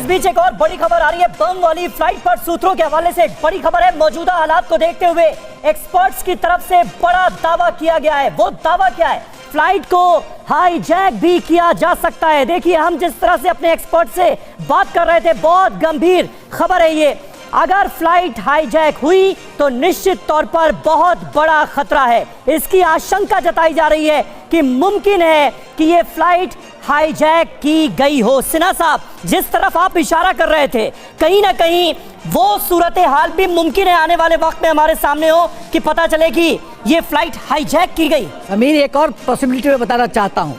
बीच एक और बड़ी खबर आ रही है बम वाली फ्लाइट पर। सूत्रों के हवाले से एक बड़ी खबर है। मौजूदा हालात को देखते हुए एक्सपर्ट्स की तरफ से बड़ा दावा किया गया है। वो दावा क्या है? फ्लाइट को हाईजैक भी किया जा सकता है। देखिए, हम जिस तरह से अपने एक्सपर्ट से बात कर रहे थे, बहुत गंभीर खबर है ये। अगर फ्लाइट हाईजैक हुई तो निश्चित तौर पर बहुत बड़ा खतरा है। इसकी आशंका जताई जा रही है कि मुमकिन है कि ये फ्लाइट हाईजैक की गई हो। सिन्हा साहब, जिस तरफ आप इशारा कर रहे थे, कहीं ना कहीं वो सूरत हाल भी मुमकिन है आने वाले वक्त में हमारे सामने हो कि पता चले कि ये फ्लाइट हाईजैक की गई। अमीर, एक और पॉसिबिलिटी मैं बताना चाहता हूँ,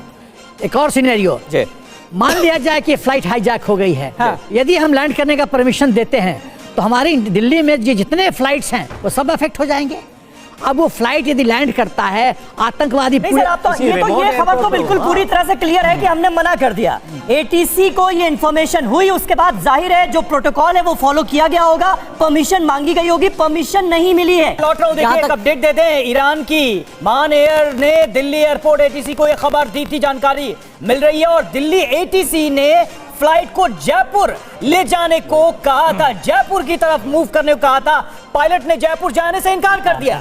एक और सिनेरियो। मान लिया जाए कि फ्लाइट हाईजैक हो गई है। हाँ। यदि हम लैंड करने का परमिशन देते हैं तो हमारी दिल्ली में जितने फ्लाइट्स हैं वो सब अफेक्ट हो जाएंगे। अब वो फ्लाइट यदि लैंड करता है, आतंकवादी ये खबर तो बिल्कुल पूरी तरह से क्लियर है कि हमने मना कर दिया। एटीसी को ये इन्फॉर्मेशन हुई, उसके बाद जाहिर है जो प्रोटोकॉल है वो फॉलो किया गया होगा, परमिशन मांगी गई होगी, परमिशन नहीं मिली है। लौट रहा हूं, देखिए एक अपडेट देते हैं। ईरान की मान एयर ने दिल्ली एयरपोर्ट एटीसी को एक खबर दी थी, जानकारी मिल रही है, और दिल्ली एटीसी ने फ्लाइट को जयपुर ले जाने को कहा था, जयपुर की तरफ मूव करने को कहा था। पायलट ने जयपुर जाने से इनकार कर दिया।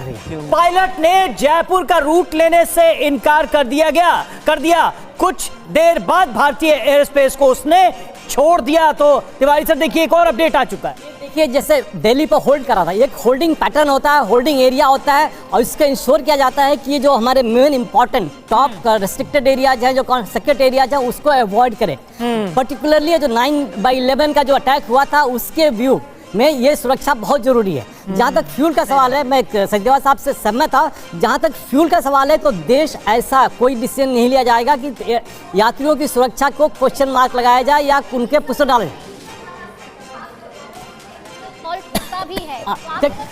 पायलट ने जयपुर का रूट लेने से इनकार कर दिया। कुछ देर बाद भारतीय एयरस्पेस को उसने छोड़ दिया। तो तिवारी सर, देखिए एक और अपडेट आ चुका है। देखिए, जैसे दिल्ली पर होल्ड करा था, एक होल्डिंग पैटर्न होता है, होल्डिंग एरिया होता है, और इसका इंश्योर किया जाता है कि ये जो हमारे main important top restricted areas है, जो सेक्रेट एरियाज है, उसको अवॉइड करें। पर्टिकुलरली जो 9/11 का जो अटैक हुआ था, उसके व्यू में ये सुरक्षा बहुत जरूरी है। जहाँ तक फ्यूल का सवाल है, मैं सचदेवा साहब से सहमत था। जहाँ तक फ्यूल का सवाल है तो देश ऐसा कोई डिसीजन नहीं लिया जाएगा कि यात्रियों की सुरक्षा को क्वेश्चन मार्क लगाया जाए या उनके पुष्ट डालें। भी है, आप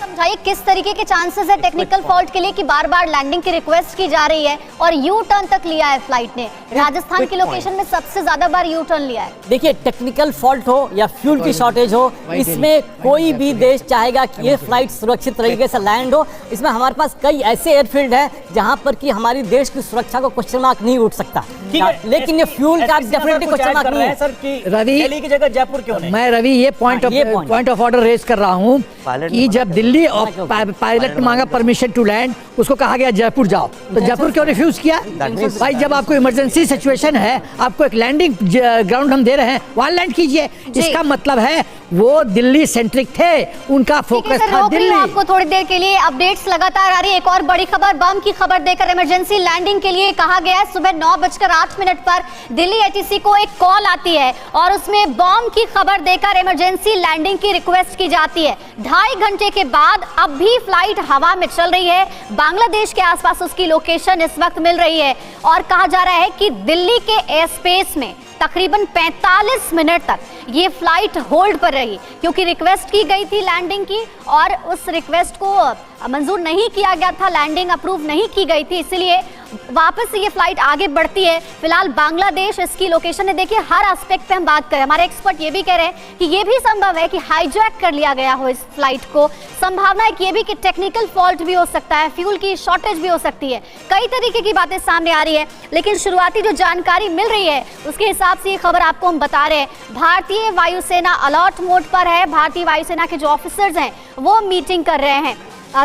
समझाइए किस तरीके के चांसेस है टेक्निकल फॉल्ट के लिए कि बार बार लैंडिंग की रिक्वेस्ट की जा रही है और यू टर्न तक लिया है फ्लाइट ने। राजस्थान की लोकेशन में सबसे ज्यादा बार यू टर्न लिया है। देखिए, टेक्निकल फॉल्ट हो या फ्यूल की शॉर्टेज हो, इसमें कोई भी देश चाहेगा कि ये फ्लाइट सुरक्षित तरीके से लैंड हो। इसमें हमारे पास कई ऐसे एयरफील्ड है जहां पर कि हमारी देश की सुरक्षा को क्वेश्चन मार्क नहीं उठ सकता, लेकिन ये फ्यूल का डेफिनेटली क्वेश्चन मार्क नहीं है। सर कि दिल्ली की जगह जयपुर क्यों नहीं? मैं रवि ये पॉइंट ऑफ ऑर्डर रेज कर रहा हूँ कि जब दिल्ली और पायलट मांगा परमिशन टू लैंड, उसको कहा गया जयपुर जाओ, तो जयपुर क्यों रिफ्यूज किया? भाई, जब आपको इमरजेंसी सिचुएशन है, आपको एक लैंडिंग ग्राउंड हम दे रहे हैं, वहां लैंड कीजिए। इसका मतलब है वो दिल्ली सेंट्रिक थे, उनका फोकस था दिल्ली। आपको थोड़ी देर के लिए अपडेट्स लगातार आ रही है। एक और बड़ी खबर, बम की खबर देकर इमरजेंसी लैंडिंग के लिए कहा गया है। सुबह 9:08 पर दिल्ली एटीसी को एक कॉल आती है और उसमें बम की खबर देकर इमरजेंसी लैंडिंग की रिक्वेस्ट की जाती है। 2.5 घंटे के बाद अब भी फ्लाइट हवा में चल रही है। बांग्लादेश के आसपास उसकी लोकेशन इस वक्त मिल रही है और कहा जा रहा है कि दिल्ली के एयर स्पेस में तकरीबन 45 मिनट तक ये फ्लाइट होल्ड पर रही, क्योंकि रिक्वेस्ट की गई थी लैंडिंग की और उस रिक्वेस्ट को मंजूर नहीं किया गया था, लैंडिंग अप्रूव नहीं की गई थी, इसलिए वापस से ये फ्लाइट आगे बढ़ती है। फिलहाल बांग्लादेश इसकी लोकेशन है। देखिए, हर एस्पेक्ट पे हम बात करें, हमारे एक्सपर्ट ये भी कह रहे हैं कि ये भी संभव है कि हाईजैक कर लिया गया हो इस फ्लाइट को। संभावना है कि ये भी कि टेक्निकल फॉल्ट भी हो सकता है, फ्यूल की शॉर्टेज भी हो सकती है, कई तरीके की बातें सामने आ रही है। लेकिन शुरुआती जो जानकारी मिल रही है उसके हिसाब से ये खबर आपको हम बता रहे हैं। भारतीय वायुसेना अलर्ट मोड पर है। भारतीय वायुसेना के जो ऑफिसर्स हैं वो मीटिंग कर रहे हैं।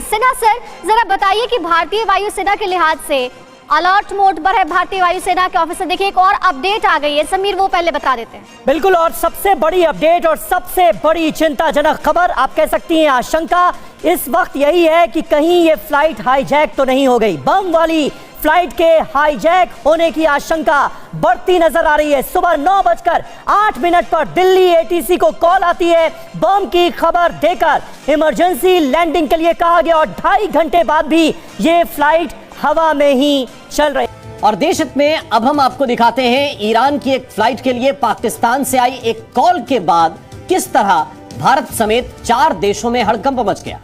सिन्हा सर, जरा बताइए कि भारतीय वायुसेना के लिहाज से अलर्ट मोड पर है भारतीय वायुसेना के ऑफिसर। देखिए, एक और अपडेट आ गई है, समीर वो पहले बता देते हैं। बिल्कुल, और सबसे बड़ी अपडेट और सबसे बड़ी चिंताजनक खबर, आप कह सकती हैं आशंका, इस वक्त यही है कि कहीं ये फ्लाइट हाईजैक तो नहीं हो गई। बम वाली फ्लाइट के हाईजैक होने की आशंका बढ़ती नजर आ रही है। सुबह 9:08 पर दिल्ली एटीसी को कॉल आती है, बम की खबर देकर इमरजेंसी लैंडिंग के लिए कहा गया और 2.5 घंटे बाद भी ये फ्लाइट हवा में ही चल रही। और देश हित में अब हम आपको दिखाते हैं ईरान की एक फ्लाइट के लिए पाकिस्तान से आई एक कॉल के बाद किस तरह भारत समेत 4 देशों में हड़कंप मच गया।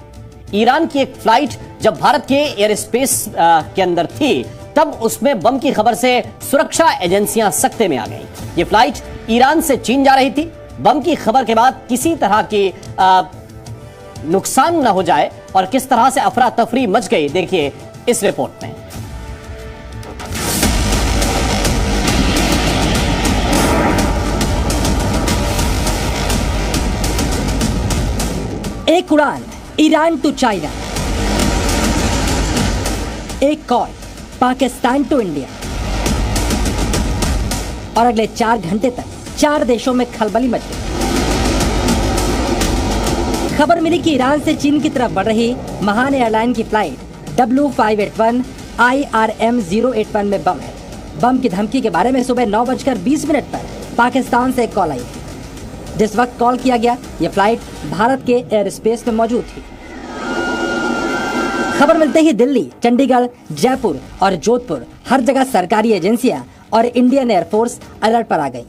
ईरान की एक फ्लाइट जब भारत के एयर स्पेस के अंदर थी, तब उसमें बम की खबर से सुरक्षा एजेंसियां सकते में आ गई। ये फ्लाइट ईरान से चीन जा रही थी। बम की खबर के बाद किसी तरह की नुकसान न हो जाए और किस तरह से अफरा तफरी मच गई, देखिए इस रिपोर्ट में। एक उड़ान ईरान टू चाइना, एक कॉल पाकिस्तान टू इंडिया, और अगले 4 घंटे तक 4 देशों में खलबली मच गई। खबर मिली कि ईरान से चीन की तरफ बढ़ रही महान एयरलाइन की फ्लाइट W581 IRM 081 में बम है। बम की धमकी के बारे में सुबह 9:20 पर पाकिस्तान से एक कॉल आई थी। जिस वक्त कॉल किया गया, यह फ्लाइट भारत के एयर स्पेस में मौजूद थी। खबर मिलते ही दिल्ली, चंडीगढ़, जयपुर और जोधपुर हर जगह सरकारी एजेंसियां और इंडियन एयरफोर्स अलर्ट पर आ गई।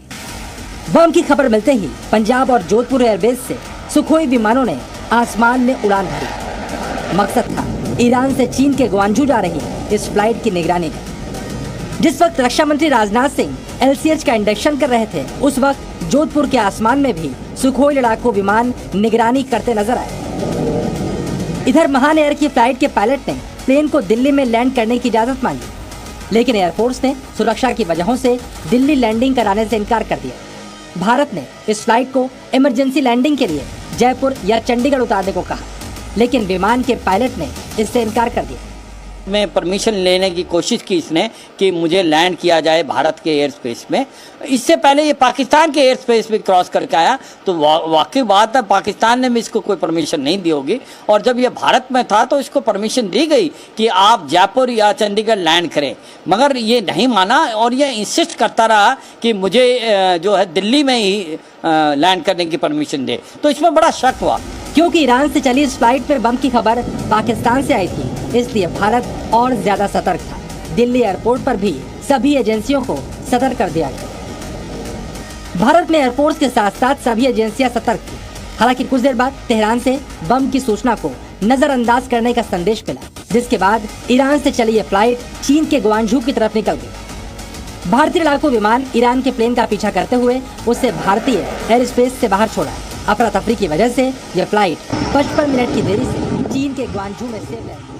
बम की खबर मिलते ही पंजाब और जोधपुर एयरबेस से सुखोई विमानों ने आसमान में उड़ान भरी। मकसद था ईरान से चीन के ग्वांझू जा रही इस फ्लाइट की निगरानी का। जिस वक्त रक्षा मंत्री राजनाथ सिंह LCH का इंडक्शन कर रहे थे, उस वक्त जोधपुर के आसमान में भी सुखोई लड़ाकू विमान निगरानी करते नजर आए। इधर महान एयर की फ्लाइट के पायलट ने प्लेन को दिल्ली में लैंड करने की इजाजत मांगी, लेकिन एयरफोर्स ने सुरक्षा की वजहों से दिल्ली लैंडिंग कराने से इनकार कर दिया। भारत ने इस फ्लाइट को इमरजेंसी लैंडिंग के लिए जयपुर या चंडीगढ़ उतारने को कहा, लेकिन विमान के पायलट ने इससे इनकार कर दिया। में परमिशन लेने की कोशिश की इसने कि मुझे लैंड किया जाए भारत के एयर स्पेस में। इससे पहले ये पाकिस्तान के एयर स्पेस में क्रॉस करके आया, तो वाकई बात है पाकिस्तान ने भी इसको कोई परमिशन नहीं दी होगी। और जब ये भारत में था तो इसको परमिशन दी गई कि आप जयपुर या चंडीगढ़ लैंड करें, मगर ये नहीं माना और ये इंसिस्ट करता रहा कि मुझे जो है दिल्ली में ही लैंड करने की परमिशन दे। तो इसमें बड़ा शक हुआ। क्योंकि ईरान से चली इस फ्लाइट में बम की खबर पाकिस्तान से आई थी, इसलिए भारत और ज्यादा सतर्क था। दिल्ली एयरपोर्ट पर भी सभी एजेंसियों को सतर्क कर दिया गया। भारत में एयरफोर्स के साथ साथ सभी एजेंसियां सतर्क थी। हालांकि कुछ देर बाद तेहरान से बम की सूचना को नजरअंदाज करने का संदेश मिला, जिसके बाद ईरान से चली ये फ्लाइट चीन के ग्वांझू की तरफ निकल गई। भारतीय लड़ाकू विमान ईरान के प्लेन का पीछा करते हुए उसे भारतीय एयर स्पेस से बाहर छोड़ा। अफरा तफरी की वजह से यह फ्लाइट 55 मिनट की देरी से चीन के ग्वांझू में सेव रही।